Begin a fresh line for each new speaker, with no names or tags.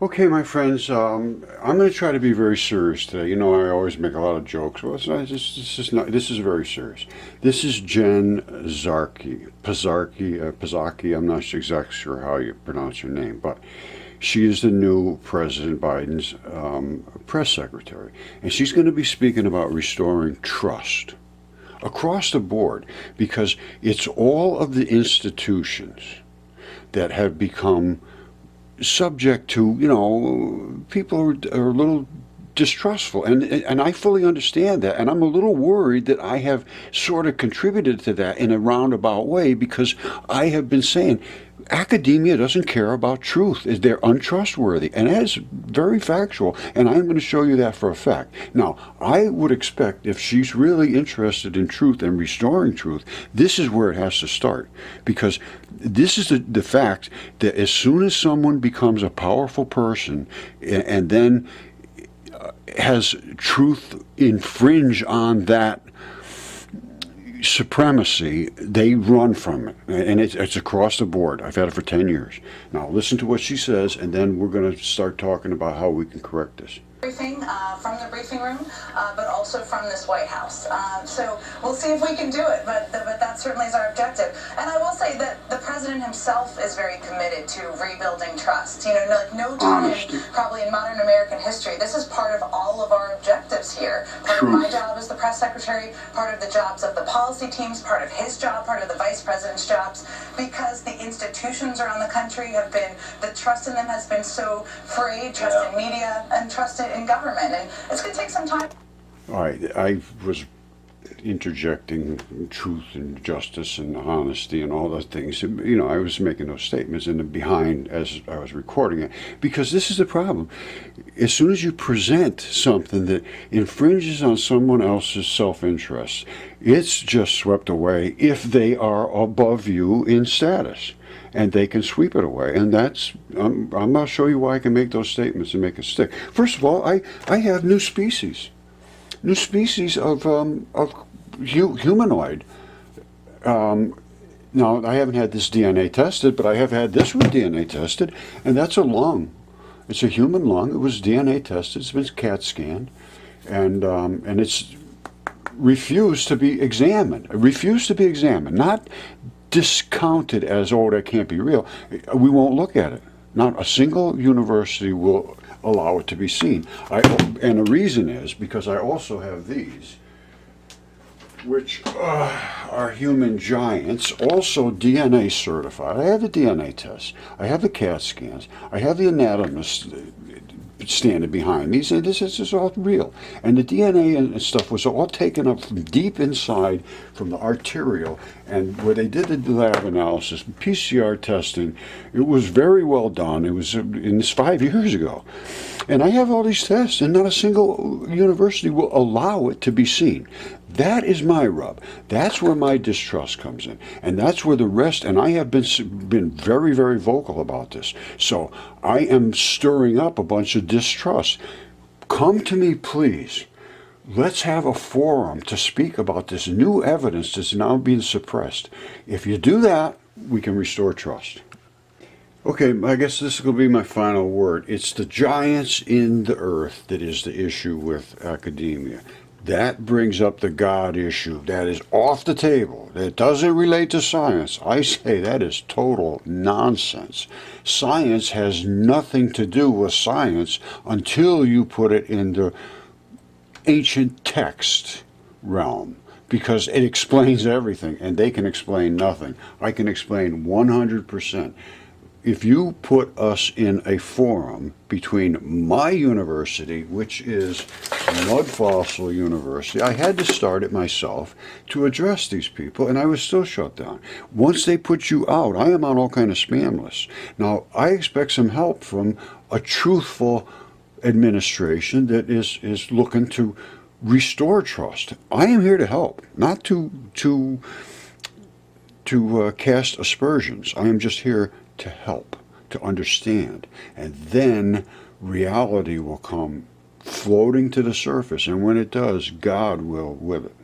Okay, my friends, I'm going to try to be very serious today. You know, I always make a lot of jokes. Well, it's not, this is not. This is very serious. This is Jen Psaki. I'm not exactly sure how you pronounce her name, but she is the new President Biden's press secretary, and she's going to be speaking about restoring trust across the board because it's all of the institutions that have become subject to, people are a little distrustful, and I fully understand that, and I'm a little worried that I have sort of contributed to that in a roundabout way because I have been saying academia doesn't care about truth. They're untrustworthy, and that is very factual, and I'm going to show you that for a fact. Now, I would expect if she's really interested in truth and restoring truth, this is where it has to start, because this is the fact that as soon as someone becomes a powerful person and then has truth infringe on that supremacy, they run from it, and it's across the board. I've had it for 10 years. Now listen to what she says, and then we're going to start talking about how we can correct this.
Briefing from the briefing room, but also from this White House. So we'll see if we can do it, but that certainly is our objective. And I will say that the president himself is very committed to rebuilding trust. You know, like no time probably in modern American history. This is part of all of our objectives here. Part of my job as the press secretary, part of the jobs of the policy teams, part of his job, part of the vice president's jobs, because the institutions around the country have been, the trust in them has been so frayed, trust in media and trust in government, and it's going to take some time.
All right, I was interjecting truth and justice and honesty and all those things. You know, I was making those statements in the behind as I was recording it, because this is the problem. As soon as you present something that infringes on someone else's self-interest, it's just swept away if they are above you in status. And they can sweep it away, and that's I'm going to show you why I can make those statements and make it stick. First of all, I have new species of humanoid. Now I haven't had this DNA tested, but I have had this one DNA tested, and that's a lung. It's a human lung. It was DNA tested. It's been CAT scanned, and it's refused to be examined. Refused to be examined. Not discounted as, oh, that can't be real. We won't look at it. Not a single university will allow it to be seen. And the reason is because I also have these, which are human giants, also DNA certified. I have the DNA tests. I have the CAT scans. I have the anatomist standing behind these, and this is all real. And the DNA and stuff was all taken up from deep inside, from the arterial, and where they did the lab analysis, PCR testing, it was very well done. It was in this 5 years ago. And I have all these tests, and not a single university will allow it to be seen. That is my rub. That's where my distrust comes in. And that's where the rest, and I have been very, very vocal about this. So I am stirring up a bunch of distrust. Come to me, please. Let's have a forum to speak about this new evidence that's now being suppressed. If you do that, we can restore trust. Okay, I guess this will be my final word. It's the giants in the earth that is the issue with academia. That brings up the God issue. That is off the table. That doesn't relate to science. I say that is total nonsense. Science has nothing to do with science until you put it in the ancient text realm, because it explains everything, and they can explain nothing. I can explain 100%. If you put us in a forum between my university, which is Mud Fossil University, I had to start it myself to address these people, and I was still shut down. Once they put you out, I am on all kind of spam lists. Now, I expect some help from a truthful administration that is looking to restore trust. I am here to help, not to cast aspersions. I am just here to help, to understand, and then reality will come floating to the surface, and when it does, God will with it.